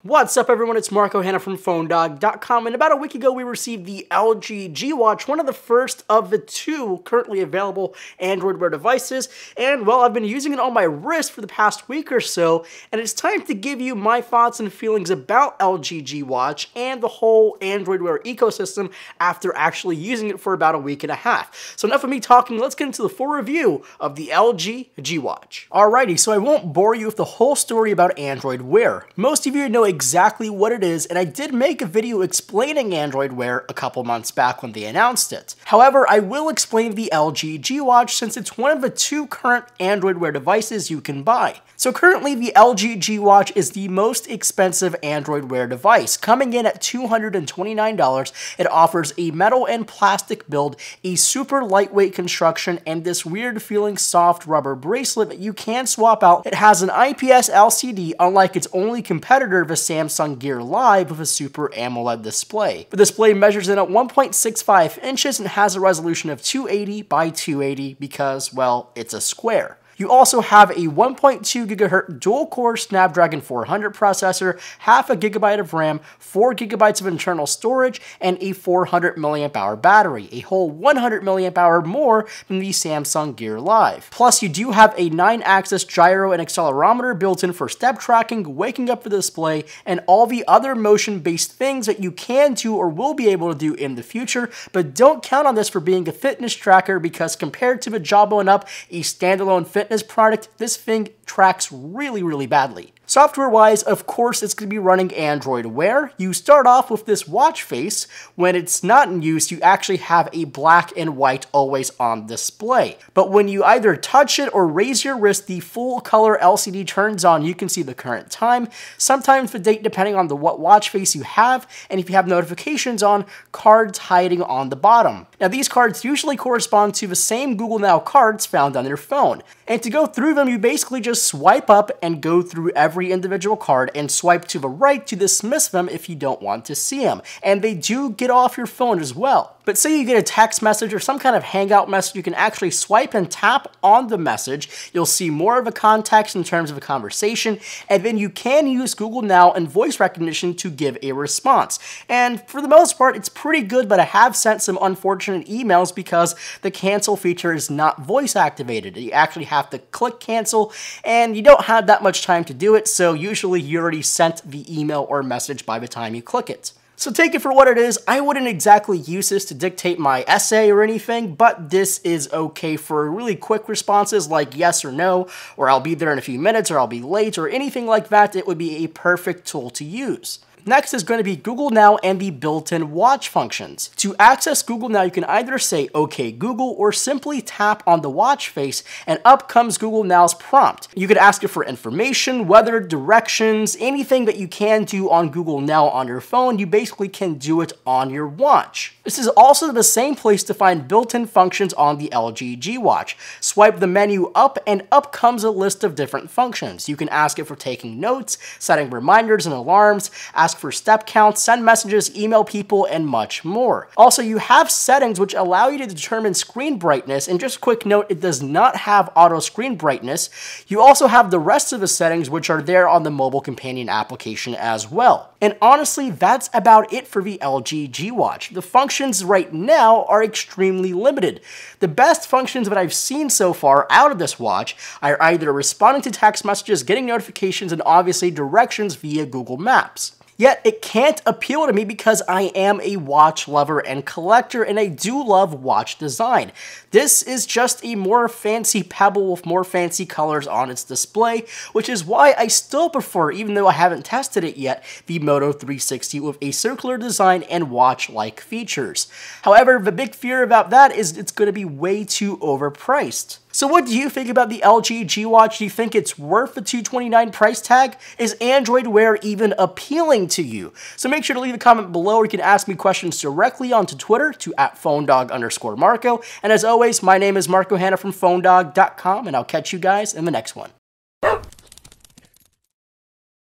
What's up everyone, it's Marco Hanna from PhoneDog.com, and about a week ago we received the LG G Watch, one of the first of the two currently available Android Wear devices, and well, I've been using it on my wrist for the past week or so, and it's time to give you my thoughts and feelings about LG G Watch and the whole Android Wear ecosystem after actually using it for about a week and a half. So enough of me talking, let's get into the full review of the LG G Watch. Alrighty, so I won't bore you with the whole story about Android Wear. Most of you know exactly what it is, and I did make a video explaining Android Wear a couple months back when they announced it. However, I will explain the LG G Watch since it's one of the two current Android Wear devices you can buy. So currently the LG G Watch is the most expensive Android Wear device, coming in at $229. It offers a metal and plastic build, a super lightweight construction, and this weird feeling soft rubber bracelet that you can swap out. It has an IPS LCD, unlike its only competitor, the Samsung Gear Live, with a Super AMOLED display. The display measures in at 1.65 inches and has a resolution of 280 by 280 because, well, it's a square. You also have a 1.2 GHz dual-core Snapdragon 400 processor, half a gigabyte of RAM, 4 GB of internal storage, and a 400 mAh battery, a whole 100 mAh more than the Samsung Gear Live. Plus, you do have a 9-axis gyro and accelerometer built in for step tracking, waking up the display, and all the other motion-based things that you can do or will be able to do in the future, but don't count on this for being a fitness tracker because compared to the Jawbone and Up, a standalone fitness product, this thing tracks really badly. Software-wise, of course, it's going to be running Android Wear. You start off with this watch face. When it's not in use, you actually have a black and white always-on display. But when you either touch it or raise your wrist, the full-color LCD turns on. You can see the current time, sometimes the date depending on what watch face you have, and if you have notifications on, cards hiding on the bottom. Now, these cards usually correspond to the same Google Now cards found on your phone. And to go through them, you basically just swipe up and go through every individual card and swipe to the right to dismiss them if you don't want to see them. And they do get off your phone as well. But say you get a text message or some kind of hangout message, you can actually swipe and tap on the message. You'll see more of a context in terms of a conversation, and then you can use Google Now and voice recognition to give a response. And for the most part, it's pretty good, but I have sent some unfortunate emails because the cancel feature is not voice activated. You actually have to click cancel, and you don't have that much time to do it, so usually you already sent the email or message by the time you click it. So take it for what it is. I wouldn't exactly use this to dictate my essay or anything, but this is okay for really quick responses like yes or no, or I'll be there in a few minutes, or I'll be late, or anything like that. It would be a perfect tool to use. Next is going to be Google Now and the built-in watch functions. To access Google Now, you can either say OK Google or simply tap on the watch face and up comes Google Now's prompt. You could ask it for information, weather, directions, anything that you can do on Google Now on your phone, you basically can do it on your watch. This is also the same place to find built-in functions on the LG G Watch. Swipe the menu up and up comes a list of different functions. You can ask it for taking notes, setting reminders and alarms, ask for step counts, send messages, email people, and much more. Also, you have settings which allow you to determine screen brightness, and just a quick note, it does not have auto screen brightness. You also have the rest of the settings which are there on the mobile companion application as well. And honestly, that's about it for the LG G Watch. The functions right now are extremely limited. The best functions that I've seen so far out of this watch are either responding to text messages, getting notifications, and obviously directions via Google Maps. Yet it can't appeal to me because I am a watch lover and collector, and I do love watch design. This is just a more fancy Pebble with more fancy colors on its display, which is why I still prefer, even though I haven't tested it yet, the Moto 360 with a circular design and watch-like features. However, the big fear about that is it's going to be way too overpriced. So what do you think about the LG G Watch? Do you think it's worth the $229 price tag? Is Android Wear even appealing to you? So make sure to leave a comment below, or you can ask me questions directly onto Twitter to @PhoneDog_Marco. And as always, my name is Marco Hanna from PhoneDog.com, and I'll catch you guys in the next one.